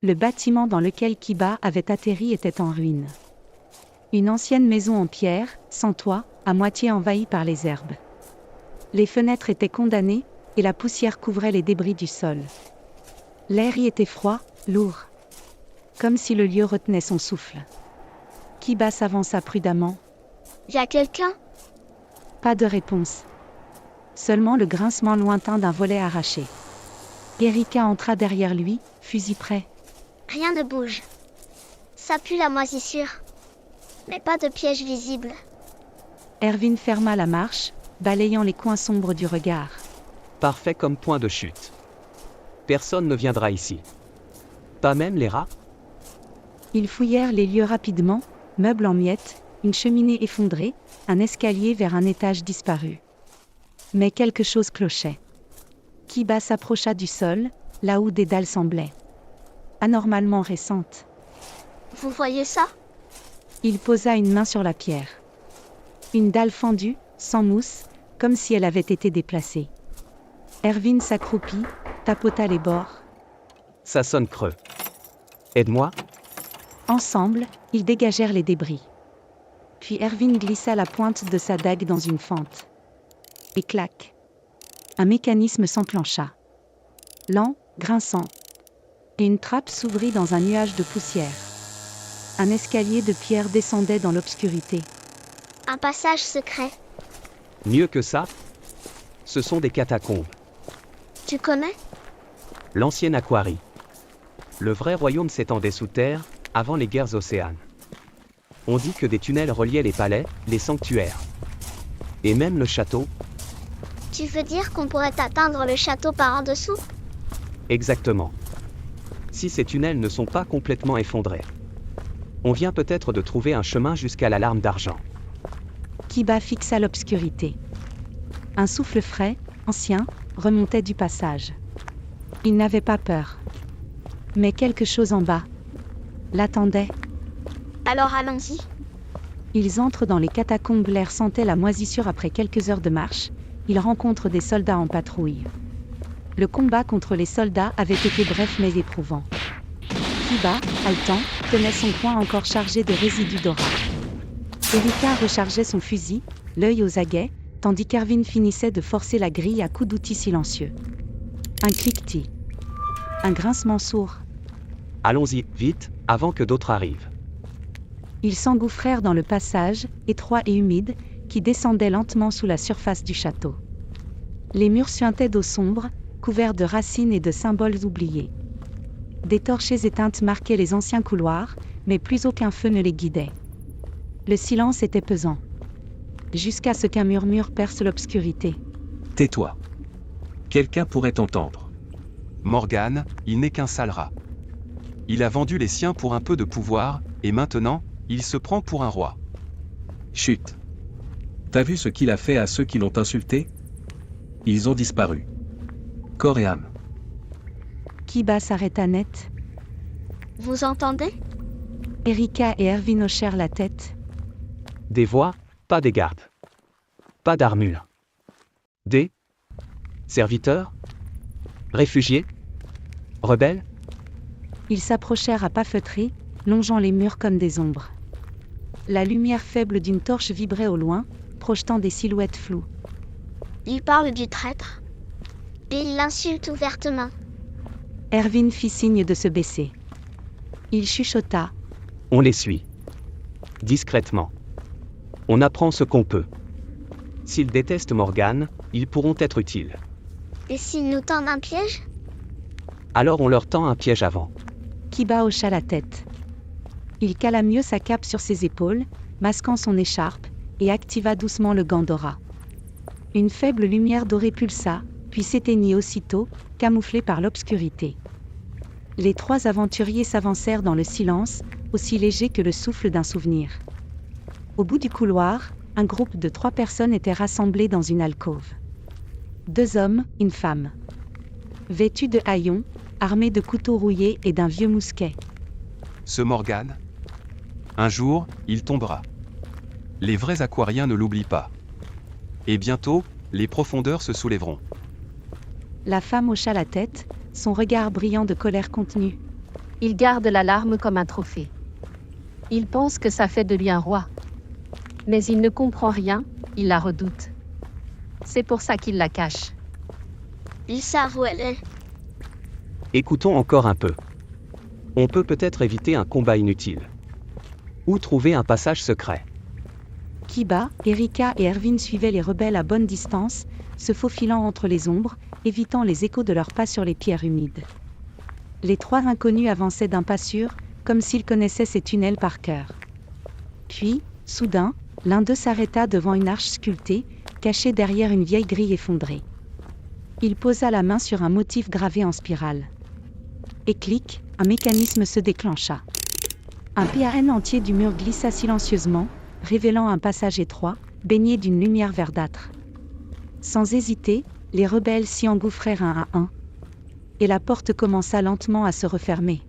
Le bâtiment dans lequel Kiba avait atterri était en ruine. Une ancienne maison en pierre, sans toit, à moitié envahie par les herbes. Les fenêtres étaient condamnées, et la poussière couvrait les débris du sol. L'air y était froid, lourd. Comme si le lieu retenait son souffle. Kiba s'avança prudemment. Y a quelqu'un ? Pas de réponse. Seulement le grincement lointain d'un volet arraché. Erika entra derrière lui, fusil prêt. Rien ne bouge. Ça pue la moisissure. Mais pas de piège visible. Erwin ferma la marche, balayant les coins sombres du regard. Parfait comme point de chute. Personne ne viendra ici. Pas même les rats ? Ils fouillèrent les lieux rapidement, meubles en miettes, une cheminée effondrée, un escalier vers un étage disparu. Mais quelque chose clochait. Kiba s'approcha du sol, là où des dalles semblaient anormalement récentes. Vous voyez ça ? Il posa une main sur la pierre. Une dalle fendue, sans mousse, comme si elle avait été déplacée. Erwin s'accroupit, tapota les bords. Ça sonne creux. Aide-moi ? Ensemble, ils dégagèrent les débris. Puis Erwin glissa la pointe de sa dague dans une fente. Et clac. Un mécanisme s'enclencha. Lent, grinçant. Et une trappe s'ouvrit dans un nuage de poussière. Un escalier de pierre descendait dans l'obscurité. Un passage secret. Mieux que ça ? Ce sont des catacombes. Tu connais ? L'ancienne Aquarie. Le vrai royaume s'étendait sous terre, avant les guerres océanes. On dit que des tunnels reliaient les palais, les sanctuaires. Et même le château. Tu veux dire qu'on pourrait atteindre le château par en dessous ? Exactement. Si ces tunnels ne sont pas complètement effondrés. On vient peut-être de trouver un chemin jusqu'à la larme d'argent. Kiba fixa l'obscurité. Un souffle frais, ancien, remontait du passage. Il n'avait pas peur. Mais quelque chose en bas l'attendait. Alors allons-y. Ils entrent dans les catacombes, l'air sentait la moisissure après quelques heures de marche. Ils rencontrent des soldats en patrouille. Le combat contre les soldats avait été bref mais éprouvant. Kiba, haletant, tenait son poing encore chargé de résidus d'aura. Erika rechargeait son fusil, l'œil aux aguets, tandis qu'Erwin finissait de forcer la grille à coups d'outils silencieux. Un cliquetis. Un grincement sourd. Allons-y, vite, avant que d'autres arrivent. Ils s'engouffrèrent dans le passage, étroit et humide, qui descendait lentement sous la surface du château. Les murs suintaient d'eau sombre, couverts de racines et de symboles oubliés. Des torches éteintes marquaient les anciens couloirs, mais plus aucun feu ne les guidait. Le silence était pesant. Jusqu'à ce qu'un murmure perce l'obscurité. Tais-toi. Quelqu'un pourrait t'entendre. Morgan, il n'est qu'un sale rat. Il a vendu les siens pour un peu de pouvoir, et maintenant, il se prend pour un roi. Chut. T'as vu ce qu'il a fait à ceux qui l'ont insulté ? Ils ont disparu. Corps et âme. Kiba s'arrêta net. Vous entendez ? Erika et Erwin hochèrent la tête. Des voix, pas des gardes. Pas d'armure. Des serviteurs ? Réfugiés ? Rebelles ? Ils s'approchèrent à pas feutrés, longeant les murs comme des ombres. La lumière faible d'une torche vibrait au loin, projetant des silhouettes floues. Il parle du traître. Et il l'insulte ouvertement. Erwin fit signe de se baisser. Il chuchota. On les suit. Discrètement. On apprend ce qu'on peut. S'ils détestent Morgan, ils pourront être utiles. Et s'ils nous tendent un piège ? Alors on leur tend un piège avant. Kiba hocha la tête. Il cala mieux sa cape sur ses épaules, masquant son écharpe, et activa doucement le gant d'aura. Une faible lumière dorée pulsa, puis s'éteignit aussitôt, camouflée par l'obscurité. Les trois aventuriers s'avancèrent dans le silence, aussi léger que le souffle d'un souvenir. Au bout du couloir, un groupe de 3 personnes était rassemblé dans une alcôve. 2 hommes, une femme. Vêtus de haillons, armés de couteaux rouillés et d'un vieux mousquet. Ce Morgan. Un jour, il tombera. Les vrais aquariens ne l'oublient pas. Et bientôt, les profondeurs se soulèveront. La femme hocha la tête, son regard brillant de colère contenue. Il garde l'alarme comme un trophée. Il pense que ça fait de lui un roi. Mais il ne comprend rien, il la redoute. C'est pour ça qu'il la cache. Ils savent où elle est. Écoutons encore un peu. On peut peut-être éviter un combat inutile. Ou trouver un passage secret. Kiba, Erika et Erwin suivaient les rebelles à bonne distance, se faufilant entre les ombres, évitant les échos de leurs pas sur les pierres humides. Les trois inconnus avançaient d'un pas sûr, comme s'ils connaissaient ces tunnels par cœur. Puis, soudain, l'un d'eux s'arrêta devant une arche sculptée, cachée derrière une vieille grille effondrée. Il posa la main sur un motif gravé en spirale. Et clic, un mécanisme se déclencha. Un PAN entier du mur glissa silencieusement, révélant un passage étroit, baigné d'une lumière verdâtre. Sans hésiter, les rebelles s'y engouffrèrent un à un. Et la porte commença lentement à se refermer.